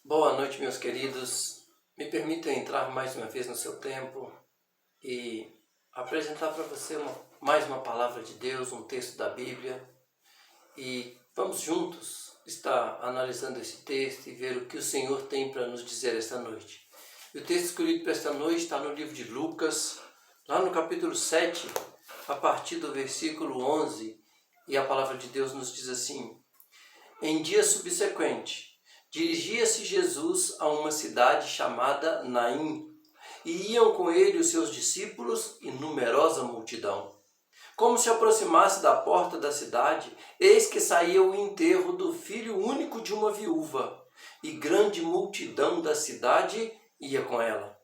Boa noite, meus queridos. Me permitam entrar mais uma vez no seu tempo e apresentar para você mais uma palavra de Deus, um texto da Bíblia. E vamos juntos estar analisando esse texto e ver o que o Senhor tem para nos dizer esta noite. E o texto escolhido para esta noite está no livro de Lucas, lá no capítulo 7, a partir do versículo 11, e a palavra de Deus nos diz assim: Em dia subsequente, dirigia-se Jesus a uma cidade chamada Naim, e iam com ele os seus discípulos e numerosa multidão. Como se aproximasse da porta da cidade, eis que saía o enterro do filho único de uma viúva, e grande multidão da cidade ia com ela.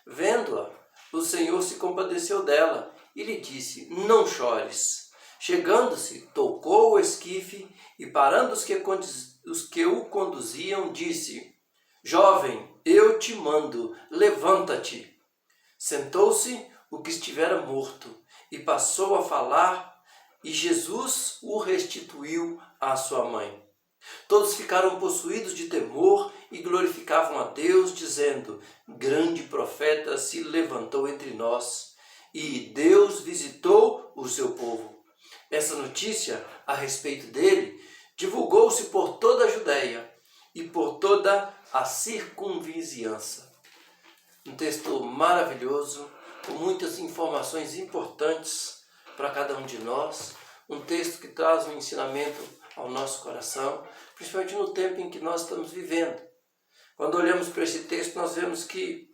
Vendo-a, o Senhor se compadeceu dela e lhe disse: Não chores. Chegando-se, tocou o esquife e, parando os que o conduziam, disse: Jovem, eu te mando, levanta-te. Sentou-se o que estivera morto e passou a falar, e Jesus o restituiu à sua mãe. Todos ficaram possuídos de temor e glorificavam a Deus, dizendo: Grande profeta se levantou entre nós, e Deus visitou o seu povo. Essa notícia a respeito dele divulgou-se por toda a Judéia e por toda a circunvizinhança. Um texto maravilhoso, com muitas informações importantes para cada um de nós. Um texto que traz um ensinamento ao nosso coração, principalmente no tempo em que nós estamos vivendo. Quando olhamos para esse texto, nós vemos que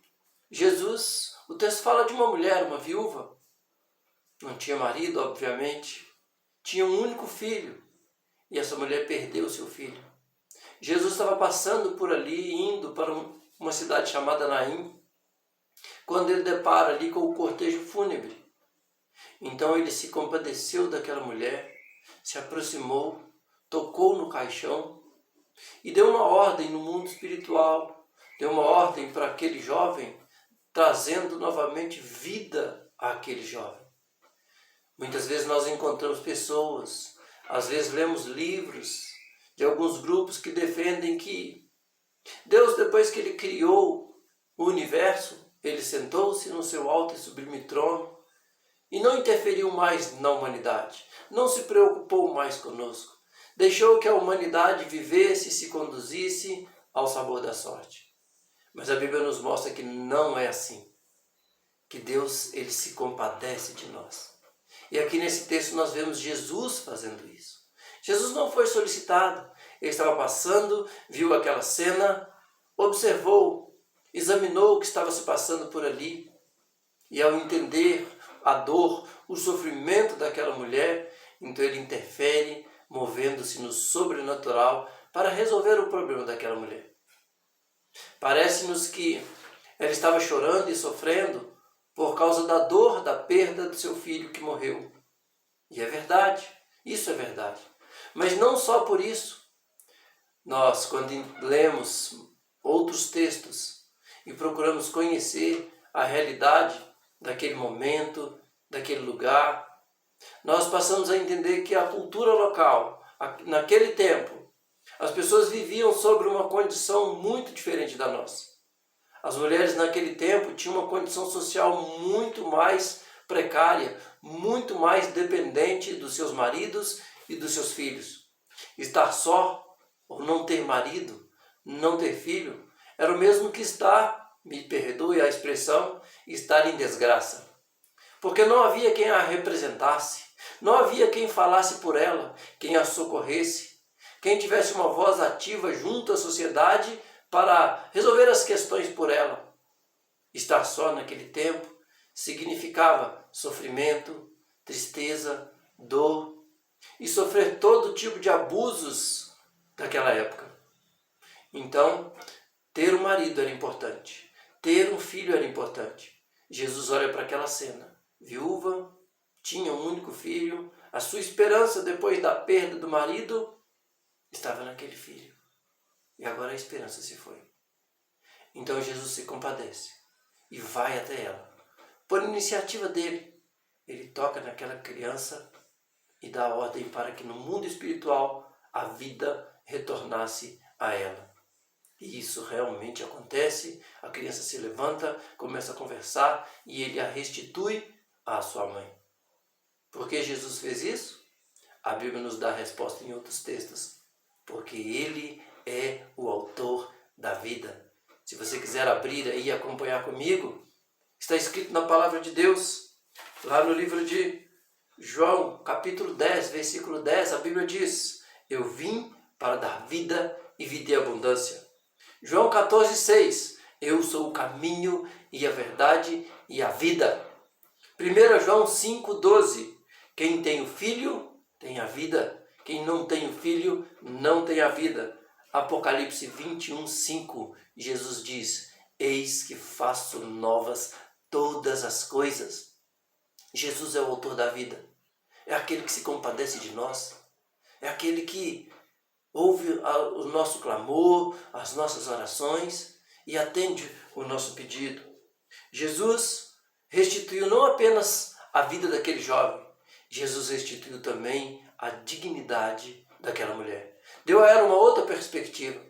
Jesus, o texto fala de uma mulher, uma viúva, não tinha marido, obviamente, tinha um único filho, e essa mulher perdeu o seu filho. Jesus estava passando por ali, indo para uma cidade chamada Naim, quando ele depara ali com o cortejo fúnebre. Então ele se compadeceu daquela mulher, se aproximou, tocou no caixão e deu uma ordem no mundo espiritual, deu uma ordem para aquele jovem, trazendo novamente vida àquele jovem. Muitas vezes nós encontramos pessoas, às vezes lemos livros de alguns grupos que defendem que Deus, depois que ele criou o universo, ele sentou-se no seu alto e sublime trono e não interferiu mais na humanidade, não se preocupou mais conosco, deixou que a humanidade vivesse e se conduzisse ao sabor da sorte. Mas a Bíblia nos mostra que não é assim, que Deus ele se compadece de nós. E aqui nesse texto nós vemos Jesus fazendo isso. Jesus não foi solicitado, ele estava passando, viu aquela cena, observou, examinou o que estava se passando por ali. E ao entender a dor, o sofrimento daquela mulher, então ele interfere, movendo-se no sobrenatural para resolver o problema daquela mulher. Parece-nos que ela estava chorando e sofrendo por causa da dor da perda do seu filho que morreu. E é verdade, isso é verdade. Mas não só por isso. Nós, quando lemos outros textos e procuramos conhecer a realidade daquele momento, daquele lugar, nós passamos a entender que a cultura local, naquele tempo, as pessoas viviam sobre uma condição muito diferente da nossa. As mulheres naquele tempo tinham uma condição social muito mais precária, muito mais dependente dos seus maridos e dos seus filhos. Estar só, ou não ter marido, não ter filho, era o mesmo que estar, me perdoe a expressão, estar em desgraça. Porque não havia quem a representasse, não havia quem falasse por ela, quem a socorresse, quem tivesse uma voz ativa junto à sociedade para resolver as questões por ela. Estar só naquele tempo significava sofrimento, tristeza, dor e sofrer todo tipo de abusos daquela época. Então, ter um marido era importante, ter um filho era importante. Jesus olha para aquela cena, viúva, tinha um único filho, a sua esperança depois da perda do marido estava naquele filho. E agora a esperança se foi. Então Jesus se compadece e vai até ela. Por iniciativa dele, ele toca naquela criança e dá ordem para que no mundo espiritual a vida retornasse a ela. E isso realmente acontece, a criança se levanta, começa a conversar e ele a restitui à sua mãe. Por que Jesus fez isso? A Bíblia nos dá a resposta em outros textos. Porque Ele é o autor da vida. Se você quiser abrir aí e acompanhar comigo, está escrito na palavra de Deus, lá no livro de João, capítulo 10, versículo 10, a Bíblia diz: eu vim para dar vida e vida em abundância. João 14, 6, eu sou o caminho e a verdade e a vida. 1 João 5, 12, quem tem o Filho tem a vida. Quem não tem o Filho não tem a vida. Apocalipse 21, 5, Jesus diz: eis que faço novas todas as coisas. Jesus é o autor da vida. É aquele que se compadece de nós. É aquele que ouve o nosso clamor, as nossas orações e atende o nosso pedido. Jesus restituiu não apenas a vida daquele jovem, Jesus restituiu também a dignidade daquela mulher. Deu a ela uma outra perspectiva,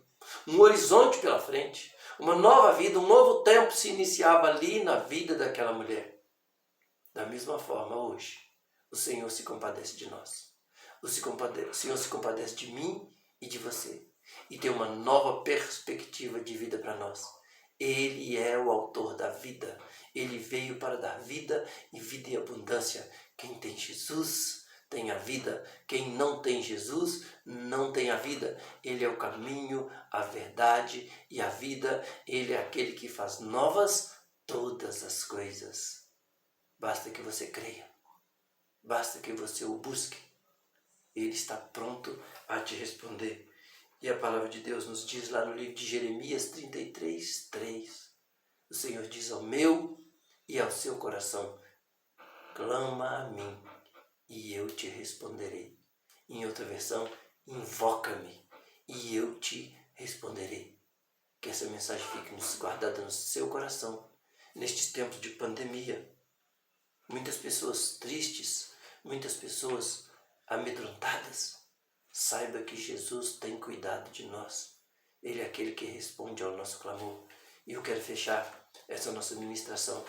um horizonte pela frente, uma nova vida, um novo tempo se iniciava ali na vida daquela mulher. Da mesma forma, hoje, o Senhor se compadece de nós. O Senhor se compadece de mim e de você. E tem uma nova perspectiva de vida para nós. Ele é o autor da vida. Ele veio para dar vida e vida em abundância. Quem tem Jesus tem a vida. Quem não tem Jesus não tem a vida. Ele é o caminho, a verdade e a vida. Ele é aquele que faz novas todas as coisas. Basta que você creia. Basta que você o busque. Ele está pronto a te responder. E a palavra de Deus nos diz lá no livro de Jeremias 33, 3. O Senhor diz ao meu e ao seu coração: clama a mim e eu te responderei. Em outra versão, invoca-me e eu te responderei. Que essa mensagem fique guardada no seu coração, nestes tempos de pandemia. Muitas pessoas tristes, muitas pessoas amedrontadas. Saiba que Jesus tem cuidado de nós. Ele é aquele que responde ao nosso clamor. E eu quero fechar essa nossa ministração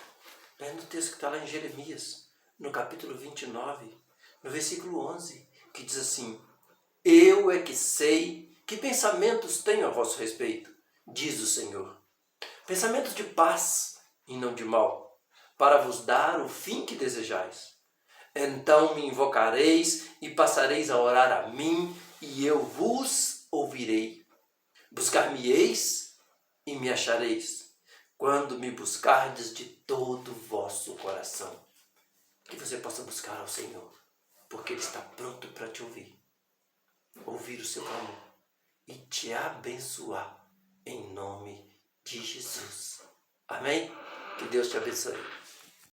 no texto que está lá em Jeremias, no capítulo 29, no versículo 11, que diz assim: eu é que sei que pensamentos tenho a vosso respeito, diz o Senhor. Pensamentos de paz e não de mal, para vos dar o fim que desejais. Então me invocareis e passareis a orar a mim, e eu vos ouvirei. Buscar-me-eis e me achareis, quando me buscardes de todo o vosso coração. Que você possa buscar ao Senhor, porque Ele está pronto para te ouvir o seu clamor e te abençoar, em nome de Jesus. Amém? Que Deus te abençoe.